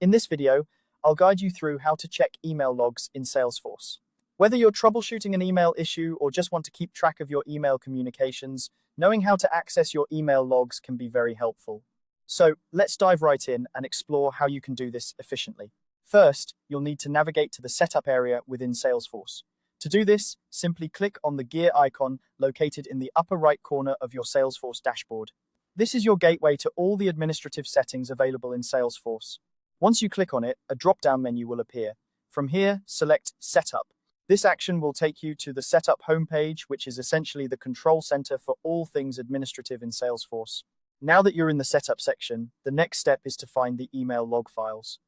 In this video, I'll guide you through how to check email logs in Salesforce. Whether you're troubleshooting an email issue or just want to keep track of your email communications, knowing how to access your email logs can be very helpful. So let's dive right in and explore how you can do this efficiently. First, you'll need to navigate to the setup area within Salesforce. To do this, simply click on the gear icon located in the upper right corner of your Salesforce dashboard. This is your gateway to all the administrative settings available in Salesforce. Once you click on it, a drop-down menu will appear. From here, select Setup. This action will take you to the Setup homepage, which is essentially the control center for all things administrative in Salesforce. Now that you're in the Setup section, the next step is to find the email log files.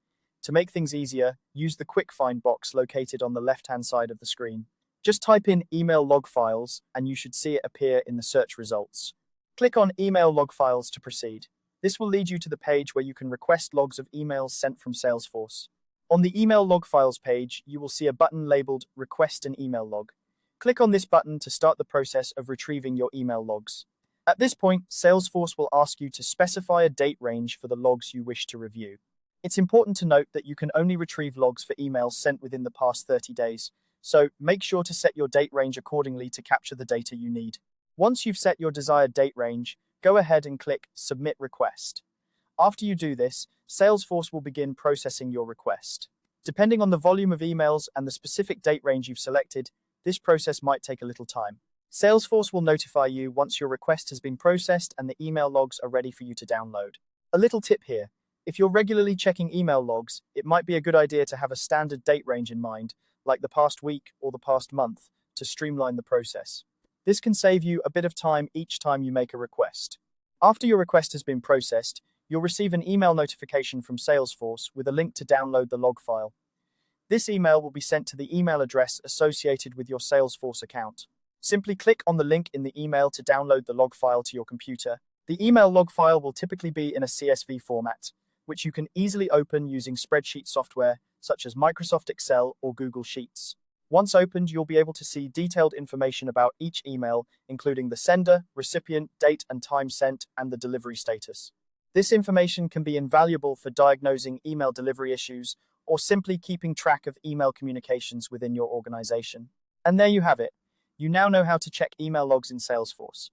To make things easier, use the Quick Find box located on the left-hand side of the screen. Just type in email log files, and you should see it appear in the search results. Click on Email Log Files to proceed. This will lead you to the page where you can request logs of emails sent from Salesforce. On the Email Log Files page, you will see a button labeled Request an Email Log. Click on this button to start the process of retrieving your email logs. At this point, Salesforce will ask you to specify a date range for the logs you wish to review. It's important to note that you can only retrieve logs for emails sent within the past 30 days, so make sure to set your date range accordingly to capture the data you need. Once you've set your desired date range, go ahead and click Submit Request. After you do this, Salesforce will begin processing your request. Depending on the volume of emails and the specific date range you've selected, this process might take a little time. Salesforce will notify you once your request has been processed and the email logs are ready for you to download. A little tip here: if you're regularly checking email logs, it might be a good idea to have a standard date range in mind, like the past week or the past month, to streamline the process. This can save you a bit of time each time you make a request. After your request has been processed, you'll receive an email notification from Salesforce with a link to download the log file. This email will be sent to the email address associated with your Salesforce account. Simply click on the link in the email to download the log file to your computer. The email log file will typically be in a CSV format, which you can easily open using spreadsheet software such as Microsoft Excel or Google Sheets. Once opened, you'll be able to see detailed information about each email, including the sender, recipient, date and time sent, and the delivery status. This information can be invaluable for diagnosing email delivery issues or simply keeping track of email communications within your organization. And there you have it. You now know how to check email logs in Salesforce.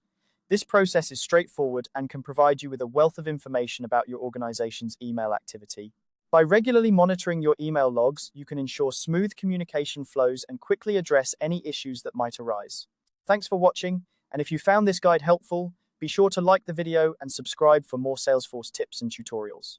This process is straightforward and can provide you with a wealth of information about your organization's email activity. By regularly monitoring your email logs, you can ensure smooth communication flows and quickly address any issues that might arise. Thanks for watching, and if you found this guide helpful, be sure to like the video and subscribe for more Salesforce tips and tutorials.